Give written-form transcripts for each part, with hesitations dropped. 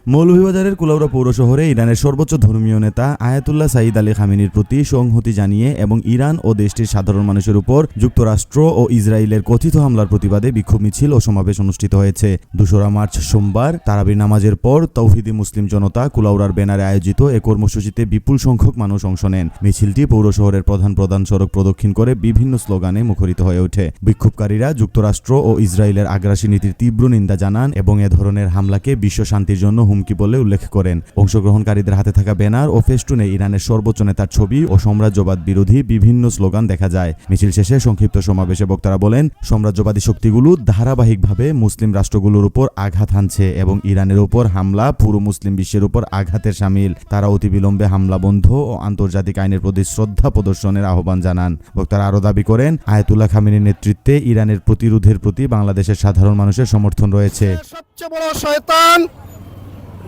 মৌলভীবাজারের কুলাউড়া পৌর শহরে ইরানের সর্বোচ্চ ধর্মীয় নেতা আয়াতুল্লাহ সাঈদ আলী খামেনির প্রতি সংহতি জানিয়ে এবং ইরান ও দেশটির সাধারণ মানুষের উপর যুক্তরাষ্ট্র ও ইসরায়েলের কথিত হামলার প্রতিবাদে বিক্ষোভ মিছিল ও সমাবেশ অনুষ্ঠিত হয়েছে। ২রা মার্চ সোমবার তারাবির নামাজের পর তৌহিদি মুসলিম জনতা কুলাউড়ার ব্যানারে আয়োজিত এ কর্মসূচিতে বিপুল সংখ্যক মানুষ অংশ নেন। মিছিলটি পৌর শহরের প্রধান সড়ক প্রদক্ষিণ করে বিভিন্ন স্লোগানে মুখরিত হয়ে ওঠে। বিক্ষোভকারীরা যুক্তরাষ্ট্র ও ইসরায়েলের আগ্রাসী নীতির তীব্র নিন্দা জানান এবং এ ধরনের হামলাকে বিশ্ব শান্তির জন্য হুমকি বলে উল্লেখ করেন। অংশগ্রহণকারীদের হাতে থাকা ব্যানার ও ফেস্টুনে ইরানের সর্বোচ্চ নেতার ছবি ও সাম্রাজ্যবাদ বিরোধী বিভিন্ন স্লোগান দেখা যায়। মিছিল শেষে সংক্ষিপ্ত সমাবেশে বক্তারা বলেন, সাম্রাজ্যবাদী শক্তিগুলো ধারাবাহিকভাবে মুসলিম রাষ্ট্রগুলোর উপর আঘাত হানছে এবং ইরানের উপর হামলা পুরো মুসলিম বিশ্বের উপর আঘাতের শামিল। তারা অতিবিলম্বে হামলা বন্ধ ও আন্তর্জাতিক আইনের প্রতি শ্রদ্ধা প্রদর্শনের আহ্বান জানান। বক্তারা আরও দাবি করেন, আয়াতুল্লাহ খামেনির নেতৃত্বে ইরানের প্রতিরোধের প্রতি বাংলাদেশের সাধারণ মানুষের সমর্থন রয়েছে। সবচেয়ে বড় শয়তান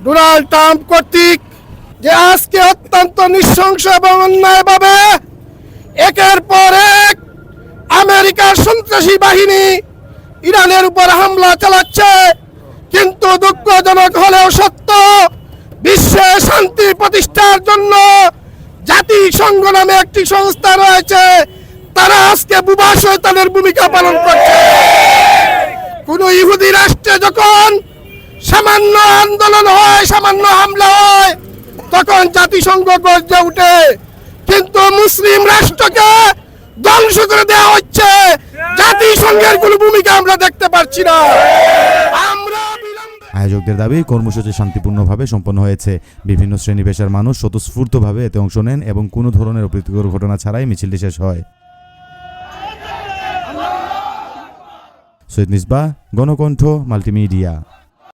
ডোনাল্ড ট্রাম্প কর্তৃক যে আজকে অত্যন্ত নৃশংস এবং অন্যায়ভাবে একের পর এক আমেরিকার সন্ত্রাসী বাহিনী ইরানের উপর হামলা চালাচ্ছে, কিন্তু দুঃখজনক হলেও সত্য, বিশ্বে শান্তি প্রতিষ্ঠার জন্য জাতিসংঘ নামে একটি সংস্থা রয়েছে, তারা আজকে বুবা শয়তানের ভূমিকা পালন করছে। কোন ইহুদি রাষ্ট্রে যখন সামান্য আন্দোলন হয়, সামান্য হামলা হয়, তখন জাতিসংঘ গর্জে উঠে, কিন্তু মুসলিম রাষ্ট্রকে ধ্বংস করে দেওয়া হচ্ছে, জাতিসংঘের কোনো ভূমিকা আমরা দেখতে পাচ্ছি না। আয়োজকদের দাবি, কর্মসূচি শান্তিপূর্ণভাবে সম্পন্ন হয়েছে। বিভিন্ন শ্রেণী পেশার মানুষ স্বতঃস্ফূর্তভাবে এতে অংশ নেন এবং কোনো ধরনের অপ্রীতিকর ঘটনা ছাড়াই মিছিলটি শেষ হয়। সৈয়দ মিসবাহ, গণকণ্ঠ, মাল্টিমিডিয়া।